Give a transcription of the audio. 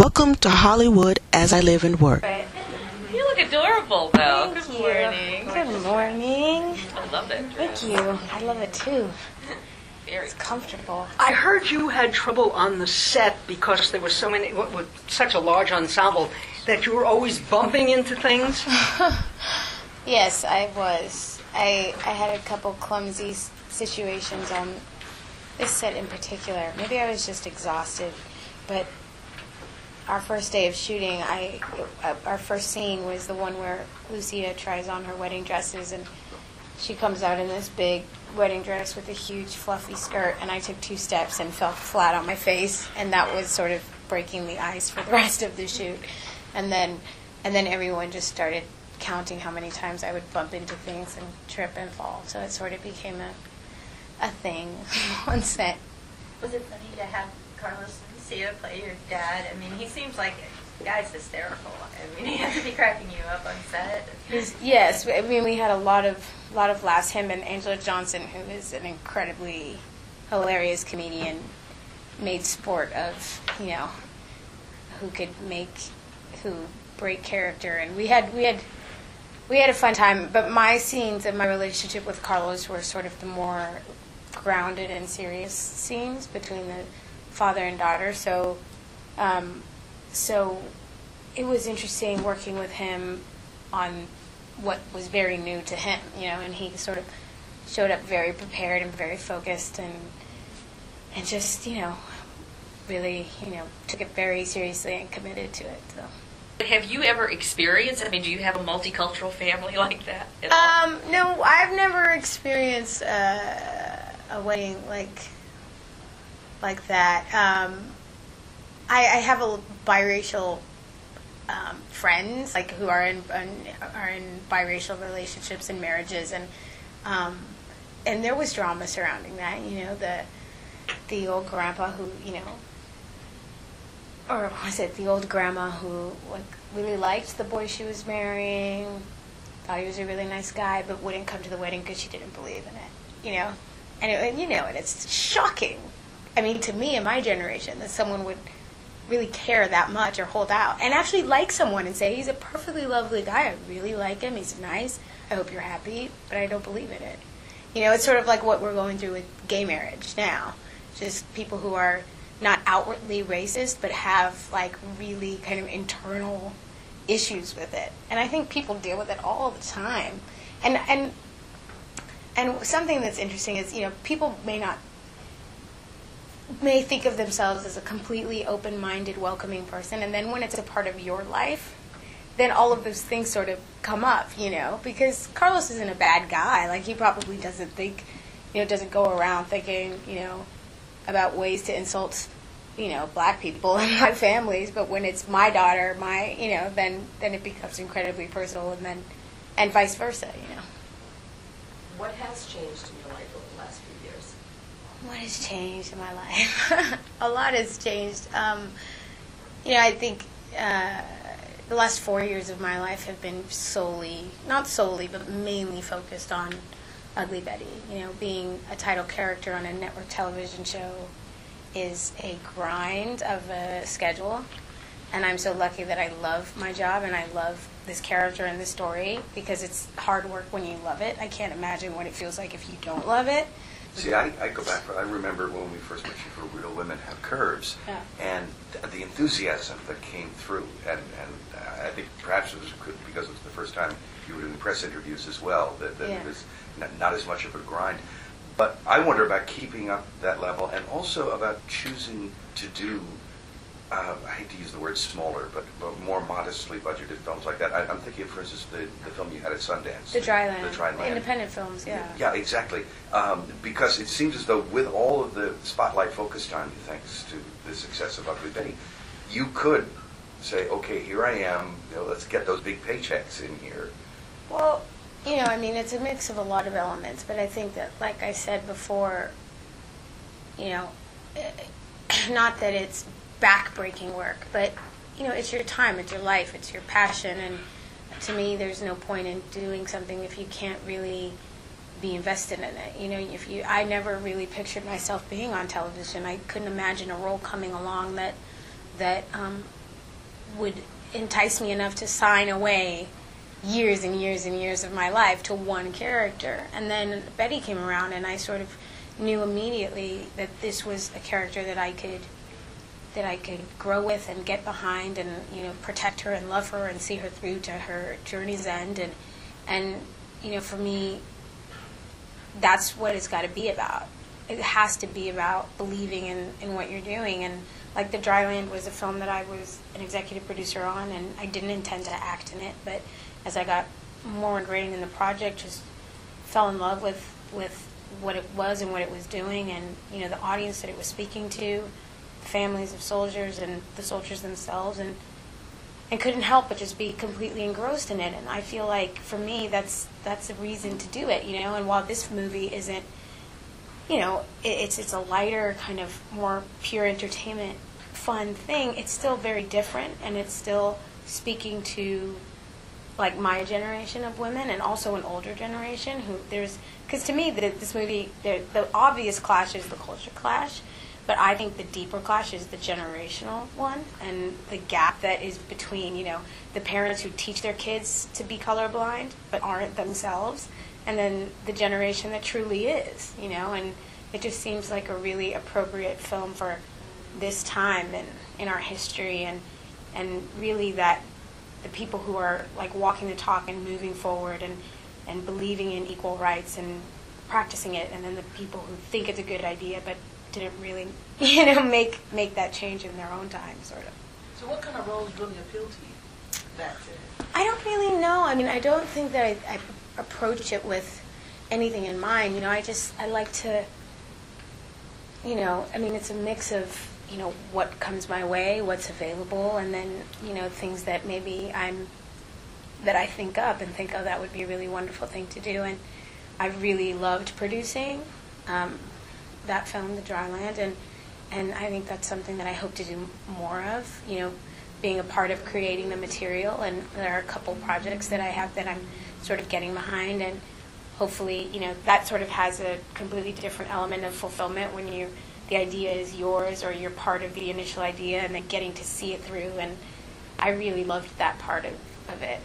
Welcome to Hollywood as I live and work. You look adorable, though. Thank Good you. morning. Good morning. I love that dress. Thank you. I love it too. Very It's comfortable. I heard you had trouble on the set because there was so many, with such a large ensemble, that you were always bumping into things. Yes, I was. I had a couple clumsy situations on this set in particular. Maybe I was just exhausted, but our first day of shooting, our first scene was the one where Lucida tries on her wedding dresses, and she comes out in this big wedding dress with a huge fluffy skirt, and I took 2 steps and fell flat on my face, and that was sort of breaking the ice for the rest of the shoot. And then everyone just started counting how many times I would bump into things and trip and fall. So it sort of became a thing on set. Was it funny to have Carlos Mencia play your dad? I mean, he seems like the guy's hysterical. I mean, he has to be cracking you up on set. Yes, I mean, we had a lot of laughs. Him and Angela Johnson, who is an incredibly hilarious comedian, made sport of, who break character, and we had a fun time. But my scenes and my relationship with Carlos were sort of the more grounded and serious scenes between the father and daughter. So it was interesting working with him on what was very new to him, and he sort of showed up very prepared and very focused, and just, really, took it very seriously and committed to it. So. Have you ever experienced, do you have a multicultural family like that at all? No, I've never experienced a wedding like that. I have a biracial friends, who are in biracial relationships and marriages, and there was drama surrounding that. The old grandpa who, or was it the old grandma who really liked the boy she was marrying, thought he was a really nice guy, but wouldn't come to the wedding because she didn't believe in it, and it's shocking. To me in my generation that someone would really care that much or hold out and actually like someone and say, he's a perfectly lovely guy, I really like him, he's nice, I hope you're happy, but I don't believe in it. It's sort of like what we're going through with gay marriage now. Just people who are not outwardly racist, but have really kind of internal issues with it. And I think people deal with it all the time. And something that's interesting is, people may think of themselves as a completely open-minded, welcoming person, and then when it's a part of your life, then all of those things sort of come up, because Carlos isn't a bad guy. He probably doesn't think, doesn't go around thinking, about ways to insult, black people in my families. But when it's my daughter, then it becomes incredibly personal, and vice versa, What has changed in your life over the last few years? What has changed in my life? A lot has changed. I think the last 4 years of my life have been not solely, but mainly focused on Ugly Betty. Being a title character on a network television show is a grind of a schedule, and I'm so lucky that I love my job and I love this character and this story, because it's hard work when you love it. I can't imagine what it feels like if you don't love it. See, I go back. I remember when we first met you for Real Women Have Curves, Yeah. and the enthusiasm that came through, and I think perhaps it was because it was the first time you were doing press interviews as well, that Yeah. it was not as much of a grind. But I wonder about keeping up that level, and also about choosing to do, I hate to use the word smaller, but more modestly budgeted films like that. I'm thinking of, for instance, the film you had at Sundance. The Dryland. The Dryland. Independent films, yeah. Yeah, exactly. Because it seems as though with all of the spotlight focused on you, thanks to the success of Ugly Betty, you could say, okay, here I am, let's get those big paychecks in here. Well, it's a mix of a lot of elements, but I think that, like I said before, not that it's back-breaking work, but, it's your time, it's your life, it's your passion, and to me, there's no point in doing something if you can't really be invested in it. I never really pictured myself being on television. I couldn't imagine a role coming along that would entice me enough to sign away years and years and years of my life to one character. And then Betty came around, and I sort of knew immediately that this was a character that I could grow with and get behind, and protect her and love her and see her through to her journey's end. And for me, that's what it's got to be about. It has to be about believing in what you're doing. And like The Dryland was a film that I was an executive producer on, and I didn't intend to act in it, but as I got more ingrained in the project, just fell in love with what it was and what it was doing, and the audience that it was speaking to, the families of soldiers and the soldiers themselves, and couldn't help but just be completely engrossed in it. And I feel like for me that's a reason to do it, and while this movie isn't, it's a lighter, kind of more pure entertainment fun thing, it's still very different, and it's still speaking to like my generation of women, and also an older generation who because to me this movie, the obvious clash is the culture clash, but I think the deeper clash is the generational one, and the gap that is between the parents who teach their kids to be colorblind but aren't themselves, and then the generation that truly is, and it just seems like a really appropriate film for this time in our history, and really that the people who are like walking the talk and moving forward and believing in equal rights and practicing it, and then the people who think it's a good idea but didn't really make that change in their own time, sort of. So what kind of roles really appeal to you? I don't really know. I mean, I don't think that I approach it with anything in mind. I like to, it's a mix of what comes my way, what's available, and then things that maybe that I think up and think, oh, that would be a really wonderful thing to do. And I really loved producing that film, The Dryland, and I think that's something that I hope to do more of. Being a part of creating the material, and there are a couple projects that I have that I'm sort of getting behind, and hopefully that sort of has a completely different element of fulfillment when the idea is yours, or you're part of the initial idea, and then getting to see it through. And I really loved that part of it.